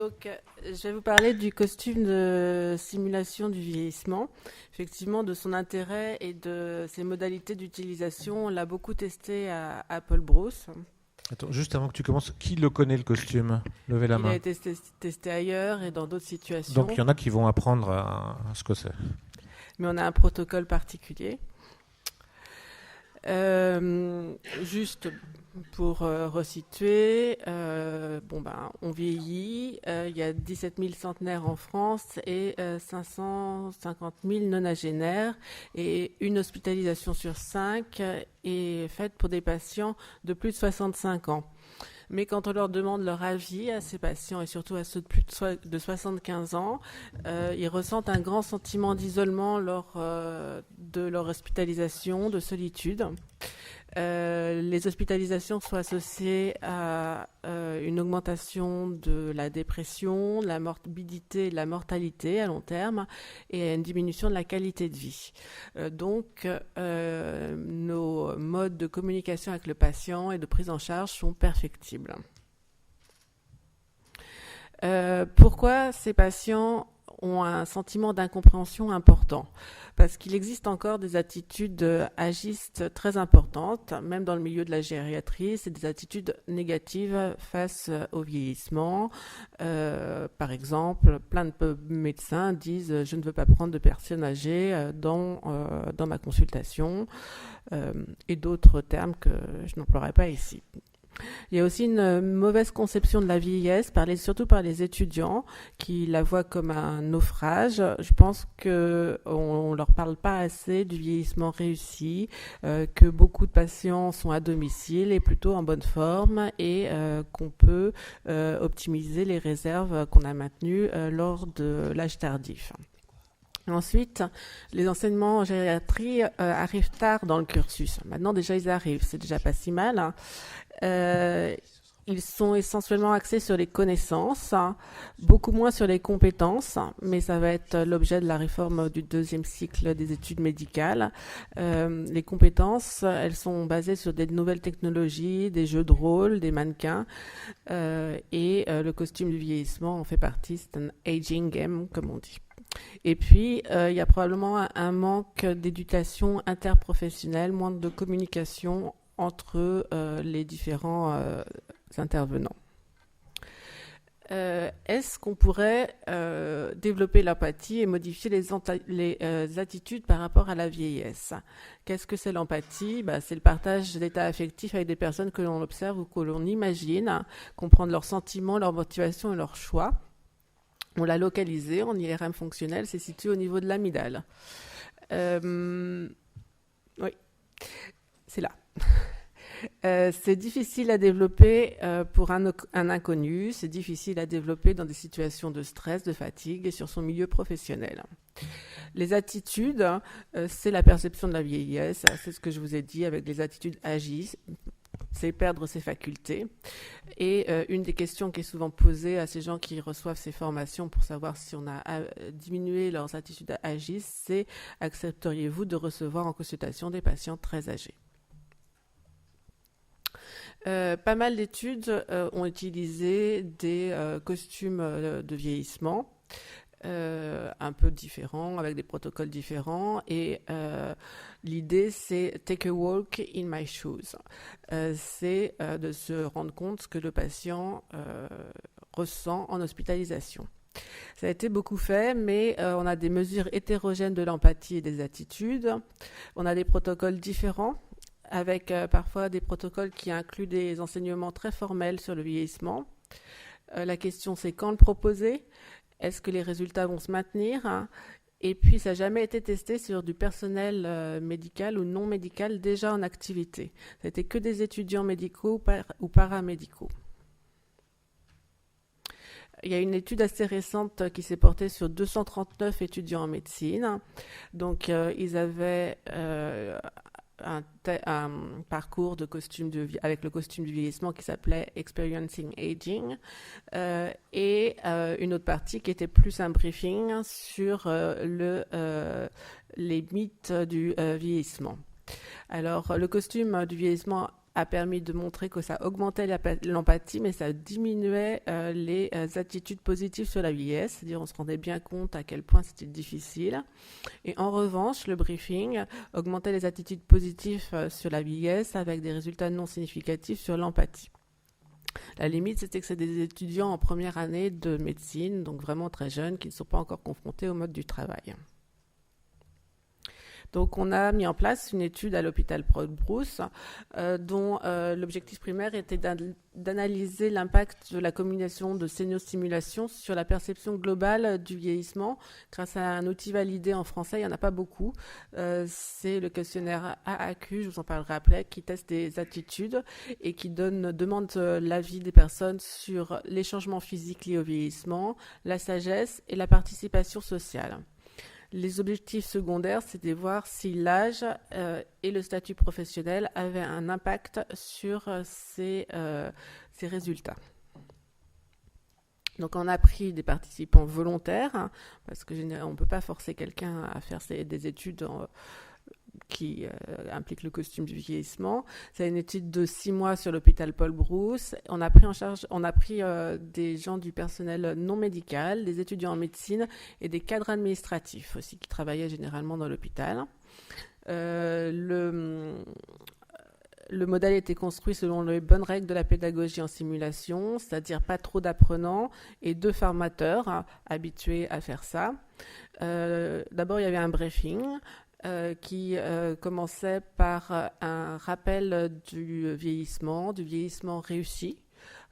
Donc, je vais vous parler du costume de simulation du vieillissement. Effectivement, de son intérêt et de ses modalités d'utilisation, on l'a beaucoup testé à Apple Bros. Attends, juste avant que tu commences, qui le connaît le costume? Levez la Il a main. été testé ailleurs et dans d'autres Donc il situations, y en a qui vont apprendre à ce que c'est. mais on a un protocole particulier. Juste pour resituer, on vieillit. Il y a 17 000 centenaires en France et 550 000 nonagénaires. Et une hospitalisation sur 5 est faite pour des patients de plus de 65 ans. Mais quand on leur demande leur avis à ces patients et surtout à ceux de plus de 75 ans, ils ressentent un grand sentiment d'isolement lors de leur hospitalisation, de solitude. Les hospitalisations sont associées à une augmentation de la dépression, de la morbidité et de la mortalité à long terme et à une diminution de la qualité de vie. Nos modes de communication avec le patient et de prise en charge sont perfectibles. Pourquoi ces patients ont un sentiment d'incompréhension important? Parce qu'il existe encore des attitudes agistes très importantes, même dans le milieu de la gériatrie, c'est des attitudes négatives face au vieillissement. Par exemple, plein de médecins disent « je ne veux pas prendre de personnes âgées dans ma consultation » et d'autres termes que je n'emploierai pas ici. Il y a aussi une mauvaise conception de la vieillesse, surtout par les étudiants, qui la voient comme un naufrage. Je pense qu'on ne leur parle pas assez du vieillissement réussi, que beaucoup de patients sont à domicile et plutôt en bonne forme et qu'on peut optimiser les réserves qu'on a maintenues lors de l'âge tardif. Ensuite, les enseignements en gériatrie arrivent tard dans le cursus. Maintenant, déjà, ils arrivent, c'est déjà pas si mal, hein. Ils sont essentiellement axés sur les connaissances, beaucoup moins sur les compétences, mais ça va être l'objet de la réforme du deuxième cycle des études médicales. Les compétences, elles sont basées sur des nouvelles technologies, des jeux de rôle, des mannequins, et le costume du vieillissement en fait partie, c'est un aging game, comme on dit. Et puis, il y a probablement un manque d'éducation interprofessionnelle, moins de communication entre les différents intervenants. Est-ce qu'on pourrait développer l'empathie et modifier les attitudes par rapport à la vieillesse? Qu'est-ce que c'est l'empathie? C'est le partage d'états affectifs avec des personnes que l'on observe ou que l'on imagine, comprendre leurs sentiments, leurs motivations et leurs choix. On l'a localisé en IRM fonctionnel, c'est situé au niveau de l'amygdale. Oui, c'est là. C'est difficile à développer pour un inconnu, c'est difficile à développer dans des situations de stress, de fatigue et sur son milieu professionnel. Les attitudes, c'est la perception de la vieillesse, c'est ce que je vous ai dit avec les attitudes agistes, c'est perdre ses facultés. Et une des questions qui est souvent posée à ces gens qui reçoivent ces formations pour savoir si on a diminué leurs attitudes agistes, c'est accepteriez-vous de recevoir en consultation des patients très âgés? Pas mal d'études ont utilisé des costumes de vieillissement un peu différents, avec des protocoles différents. Et l'idée, c'est « take a walk in my shoes ». C'est de se rendre compte ce que le patient ressent en hospitalisation. Ça a été beaucoup fait, mais on a des mesures hétérogènes de l'empathie et des attitudes. On a des protocoles différents, avec parfois des protocoles qui incluent des enseignements très formels sur le vieillissement. La question, c'est quand le proposer? Est-ce que les résultats vont se maintenir? Et puis, ça n'a jamais été testé sur du personnel médical ou non médical déjà en activité. Ça n'était que des étudiants médicaux ou paramédicaux. Il y a une étude assez récente qui s'est portée sur 239 étudiants en médecine. Donc, ils avaient un parcours avec le costume du vieillissement qui s'appelait Experiencing Aging et une autre partie qui était plus un briefing sur les mythes du vieillissement. Alors, le costume du vieillissement a permis de montrer que ça augmentait l'empathie, mais ça diminuait les attitudes positives sur la vieillesse, c'est-à-dire on se rendait bien compte à quel point c'était difficile. Et en revanche, le briefing augmentait les attitudes positives sur la vieillesse avec des résultats non significatifs sur l'empathie. La limite, c'était que c'est des étudiants en première année de médecine, donc vraiment très jeunes, qui ne sont pas encore confrontés au mode du travail. Donc, on a mis en place une étude à l'hôpital Paul-Brousse dont l'objectif primaire était d'analyser l'impact de la combinaison de séniostimulation sur la perception globale du vieillissement grâce à un outil validé en français. Il n'y en a pas beaucoup. C'est le questionnaire AAQ, je vous en parlerai après, qui teste des attitudes et qui demande l'avis des personnes sur les changements physiques liés au vieillissement, la sagesse et la participation sociale. Les objectifs secondaires, c'était de voir si l'âge et le statut professionnel avaient un impact sur ces résultats. Donc, on a pris des participants volontaires, hein, parce qu'on ne peut pas forcer quelqu'un à faire des études qui implique le costume du vieillissement. C'est une étude de 6 mois sur l'hôpital Paul-Brousse. On a pris des gens du personnel non médical, des étudiants en médecine et des cadres administratifs aussi qui travaillaient généralement dans l'hôpital. Le modèle a été construit selon les bonnes règles de la pédagogie en simulation, c'est-à-dire pas trop d'apprenants et 2 formateurs habitués à faire ça. D'abord, il y avait un briefing qui commençait par un rappel du vieillissement réussi.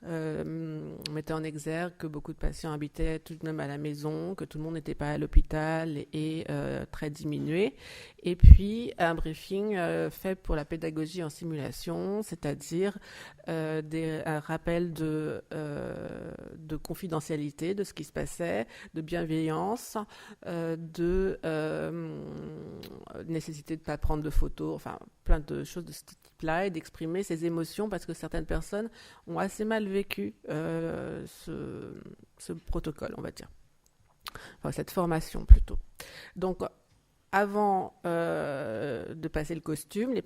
On mettait en exergue que beaucoup de patients habitaient tout de même à la maison, que tout le monde n'était pas à l'hôpital et très diminué. Et puis un briefing fait pour la pédagogie en simulation, c'est-à-dire un rappel de confidentialité de ce qui se passait, de bienveillance, de nécessité de ne pas prendre de photos, enfin plein de choses de ce type-là et d'exprimer ses émotions parce que certaines personnes ont assez mal vécu ce protocole, on va dire. Enfin, cette formation plutôt. Donc, avant de passer le costume, les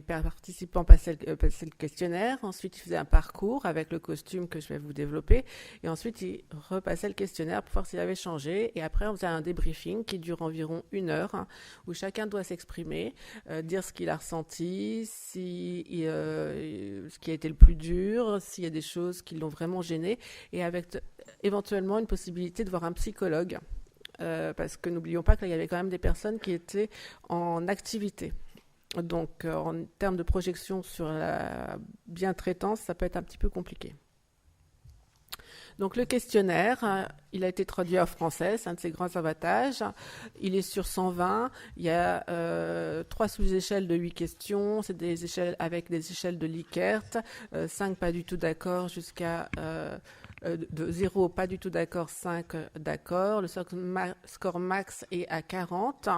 participants passaient le questionnaire. Ensuite, ils faisaient un parcours avec le costume que je vais vous développer. Et ensuite, ils repassaient le questionnaire pour voir s'il avait changé. Et après, on faisait un débriefing qui dure environ 1 heure, hein, où chacun doit s'exprimer, dire ce qu'il a ressenti, ce qui a été le plus dur, s'il y a des choses qui l'ont vraiment gêné, et avec éventuellement une possibilité de voir un psychologue. Parce que n'oublions pas qu'il y avait quand même des personnes qui étaient en activité. Donc, en termes de projection sur la bientraitance, ça peut être un petit peu compliqué. Donc, le questionnaire, il a été traduit en français, c'est un de ses grands avantages. Il est sur 120, il y a 3 sous-échelles de 8 questions, c'est des échelles avec des échelles de Likert, 5 pas du tout d'accord jusqu'à... de 0, pas du tout d'accord, 5 d'accord. Le score max est à 40.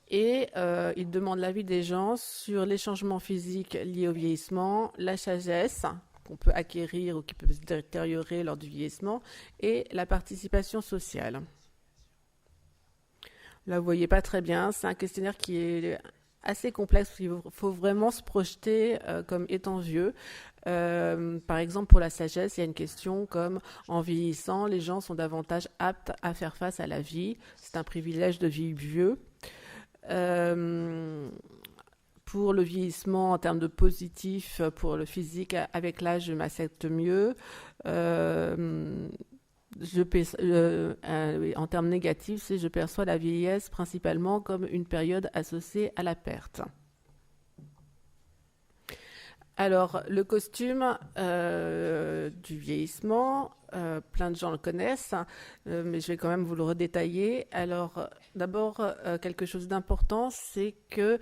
Et il demande l'avis des gens sur les changements physiques liés au vieillissement, la sagesse qu'on peut acquérir ou qui peut se détériorer lors du vieillissement, et la participation sociale. Là, vous ne voyez pas très bien. C'est un questionnaire qui est assez complexe, parce qu'il faut vraiment se projeter comme étant vieux. Par exemple, pour la sagesse, il y a une question comme « En vieillissant, les gens sont davantage aptes à faire face à la vie. C'est un privilège de vivre vieux. » Pour le vieillissement, en termes de positif, pour le physique, avec l'âge, je m'accepte mieux. En termes négatifs, c'est je perçois la vieillesse principalement comme une période associée à la perte. Alors, le costume du vieillissement, plein de gens le connaissent, mais je vais quand même vous le redétailler. Alors, d'abord, quelque chose d'important, c'est que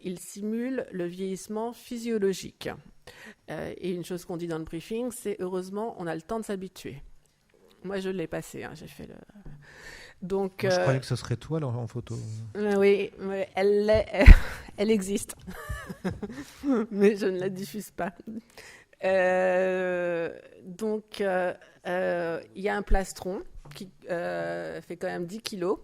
il simule le vieillissement physiologique. Et une chose qu'on dit dans le briefing, c'est heureusement, on a le temps de s'habituer. Moi, je l'ai passé, hein, j'ai fait le... Donc, moi, je croyais que ce serait toi là, en photo. Oui, mais elle existe, mais je ne la diffuse pas. Donc, il y a un plastron qui fait quand même 10 kilos.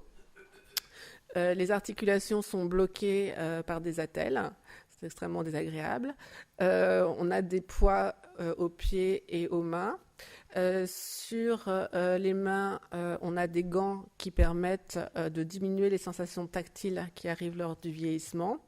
Les articulations sont bloquées par des attelles, c'est extrêmement désagréable. On a des poids aux pieds et aux mains. Sur les mains, on a des gants qui permettent de diminuer les sensations tactiles qui arrivent lors du vieillissement.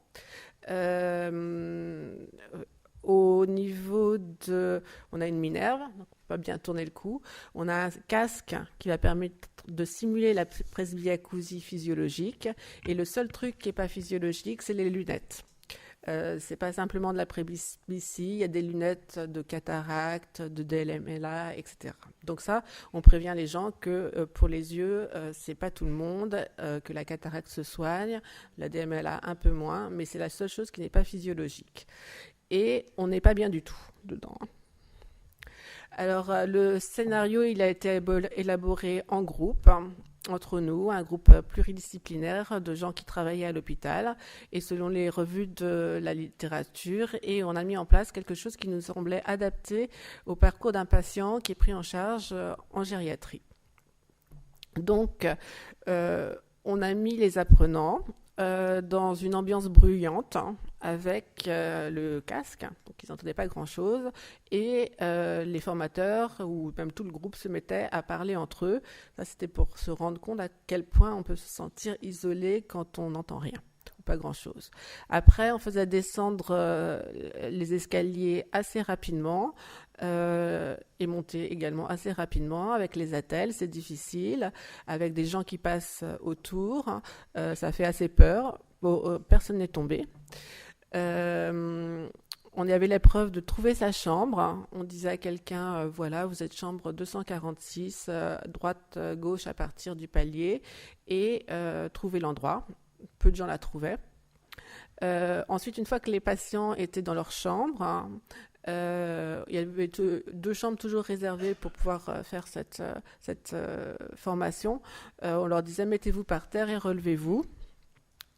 Au niveau de... On a une minerve, donc on peut bien tourner le cou. On a un casque qui va permettre de simuler la presbyacousie physiologique. Et le seul truc qui n'est pas physiologique, c'est les lunettes. C'est pas simplement de la presbytie, il y a des lunettes de cataracte, de DLMLA, etc. Donc ça, on prévient les gens que pour les yeux, c'est pas tout le monde, que la cataracte se soigne, la DMLA un peu moins, mais c'est la seule chose qui n'est pas physiologique. Et on n'est pas bien du tout dedans. Alors, le scénario, il a été élaboré en groupe, entre nous, un groupe pluridisciplinaire de gens qui travaillaient à l'hôpital, et selon les revues de la littérature, et on a mis en place quelque chose qui nous semblait adapté au parcours d'un patient qui est pris en charge en gériatrie. Donc, on a mis les apprenants dans une ambiance bruyante avec le casque, donc ils n'entendaient pas grand-chose, et les formateurs ou même tout le groupe se mettaient à parler entre eux. Ça, c'était pour se rendre compte à quel point on peut se sentir isolé quand on n'entend rien, ou pas grand-chose. Après, on faisait descendre les escaliers assez rapidement et monter également assez rapidement avec les attelles, c'est difficile, avec des gens qui passent autour, ça fait assez peur. Bon, personne n'est tombé. On y avait l'épreuve de trouver sa chambre. On disait à quelqu'un, voilà, vous êtes chambre 246, droite, gauche à partir du palier, et trouver l'endroit. Peu de gens la trouvaient. Ensuite, une fois que les patients étaient dans leur chambre, il y avait deux chambres toujours réservées pour pouvoir faire cette formation. On leur disait, mettez-vous par terre et relevez-vous.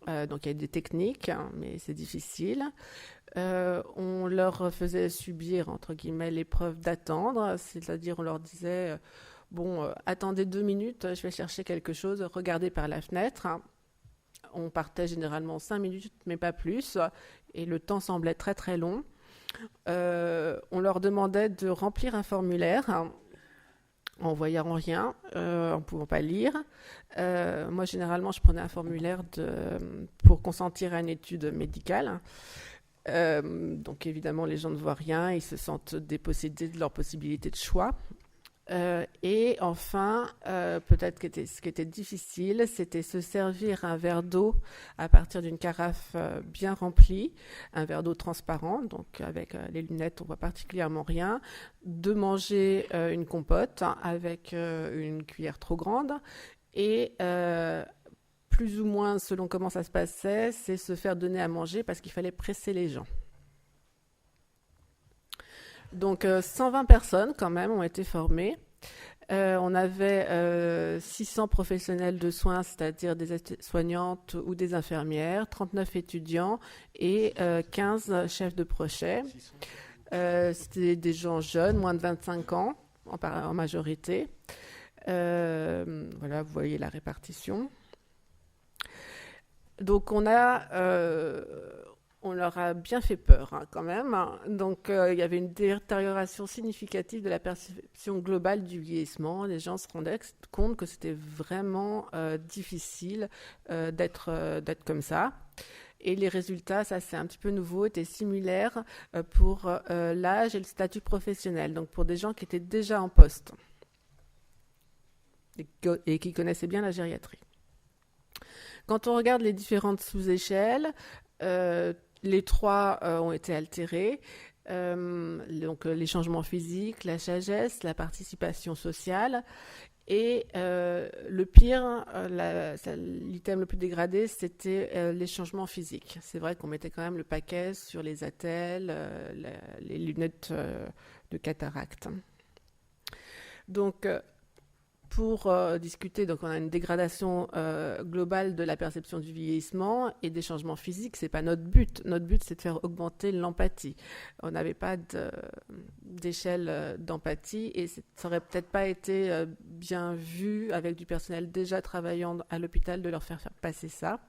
Donc il y a des techniques, hein, mais c'est difficile. On leur faisait subir, entre guillemets, l'épreuve d'attendre, c'est-à-dire on leur disait, attendez 2 minutes, je vais chercher quelque chose, regardez par la fenêtre. On partait généralement 5 minutes, mais pas plus, et le temps semblait très très long. On leur demandait de remplir un formulaire en voyant rien, en ne pouvant pas lire. Moi, généralement, je prenais un formulaire pour consentir à une étude médicale. Donc, évidemment, les gens ne voient rien, ils se sentent dépossédés de leur possibilité de choix. Et enfin, peut-être ce qui était difficile, c'était se servir un verre d'eau à partir d'une carafe bien remplie, un verre d'eau transparent, donc avec les lunettes on voit particulièrement rien, de manger une compote avec une cuillère trop grande, et plus ou moins selon comment ça se passait, c'est se faire donner à manger parce qu'il fallait presser les gens. Donc 120 personnes quand même ont été formées. On avait 600 professionnels de soins, c'est-à-dire des soignantes ou des infirmières, 39 étudiants et 15 chefs de projet. C'était des gens jeunes, moins de 25 ans en majorité. Voilà, vous voyez la répartition. Donc on leur a bien fait peur quand même. Donc il y avait une détérioration significative de la perception globale du vieillissement. Les gens se rendaient compte que c'était vraiment difficile d'être comme ça. Et les résultats, ça c'est un petit peu nouveau, étaient similaires pour l'âge et le statut professionnel. Donc pour des gens qui étaient déjà en poste et qui connaissaient bien la gériatrie. Quand on regarde les différentes sous-échelles, les 3 ont été altérés. Donc les changements physiques, la sagesse, la participation sociale. Et le pire, l'item le plus dégradé, c'était les changements physiques. C'est vrai qu'on mettait quand même le paquet sur les attelles, les lunettes de cataracte. Donc, pour discuter, donc on a une dégradation globale de la perception du vieillissement et des changements physiques. C'est pas notre but. Notre but, c'est de faire augmenter l'empathie. On n'avait pas d'échelle d'empathie et ça aurait peut-être pas été bien vu avec du personnel déjà travaillant à l'hôpital de leur faire passer ça.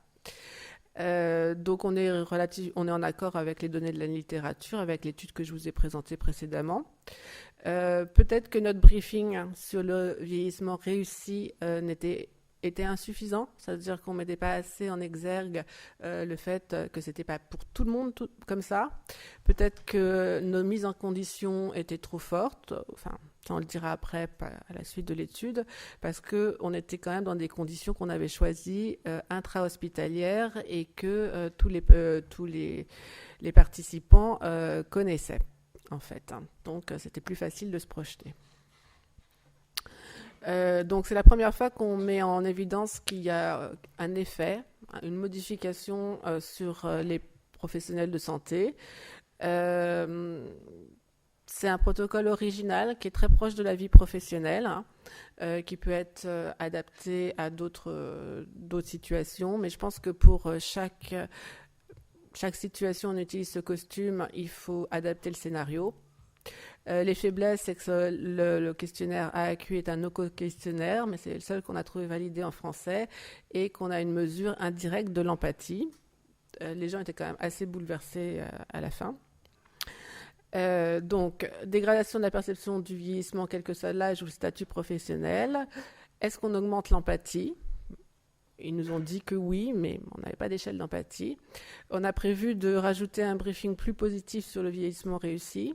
Donc on est en accord avec les données de la littérature, avec l'étude que je vous ai présentée précédemment. Peut-être que notre briefing sur le vieillissement réussi était insuffisant, c'est-à-dire qu'on ne mettait pas assez en exergue le fait que ce n'était pas pour tout le monde comme ça. Peut-être que nos mises en condition étaient trop fortes, enfin, ça on le dira après à la suite de l'étude, parce qu'on était quand même dans des conditions qu'on avait choisies intra-hospitalières et que tous les participants connaissaient, en fait. Donc c'était plus facile de se projeter. Donc c'est la première fois qu'on met en évidence qu'il y a un effet, une modification sur les professionnels de santé. C'est un protocole original qui est très proche de la vie professionnelle, qui peut être adapté à d'autres situations, mais je pense que pour chaque situation on utilise ce costume, il faut adapter le scénario. Les faiblesses, c'est que le questionnaire AAQ est un no-questionnaire, mais c'est le seul qu'on a trouvé validé en français et qu'on a une mesure indirecte de l'empathie. Les gens étaient quand même assez bouleversés à la fin. Donc, dégradation de la perception du vieillissement, quel que soit l'âge ou le statut professionnel. Est-ce qu'on augmente l'empathie ? Ils nous ont dit que oui, mais on n'avait pas d'échelle d'empathie. On a prévu de rajouter un briefing plus positif sur le vieillissement réussi.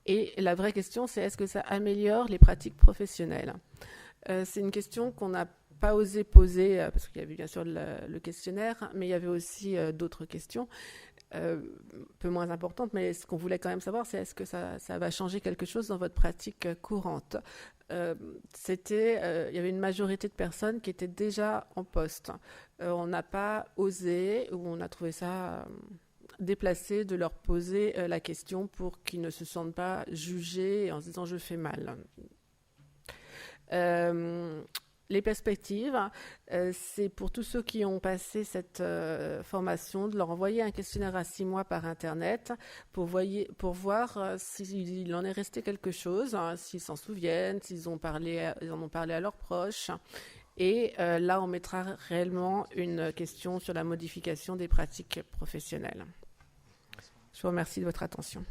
Et la vraie question, c'est est-ce que ça améliore les pratiques professionnelles ? C'est une question qu'on n'a pas osé poser, parce qu'il y avait bien sûr le questionnaire, mais il y avait aussi d'autres questions, un peu moins importantes, mais ce qu'on voulait quand même savoir, c'est est-ce que ça va changer quelque chose dans votre pratique courante ? Il y avait une majorité de personnes qui étaient déjà en poste. On n'a pas osé, ou on a trouvé ça déplacé de leur poser la question pour qu'ils ne se sentent pas jugés en se disant « je fais mal ». Les perspectives, c'est pour tous ceux qui ont passé cette formation de leur envoyer un questionnaire à 6 mois par Internet pour voir s'il en est resté quelque chose, s'ils s'en souviennent, ils en ont parlé à leurs proches. Et là, on mettra réellement une question sur la modification des pratiques professionnelles. Je vous remercie de votre attention.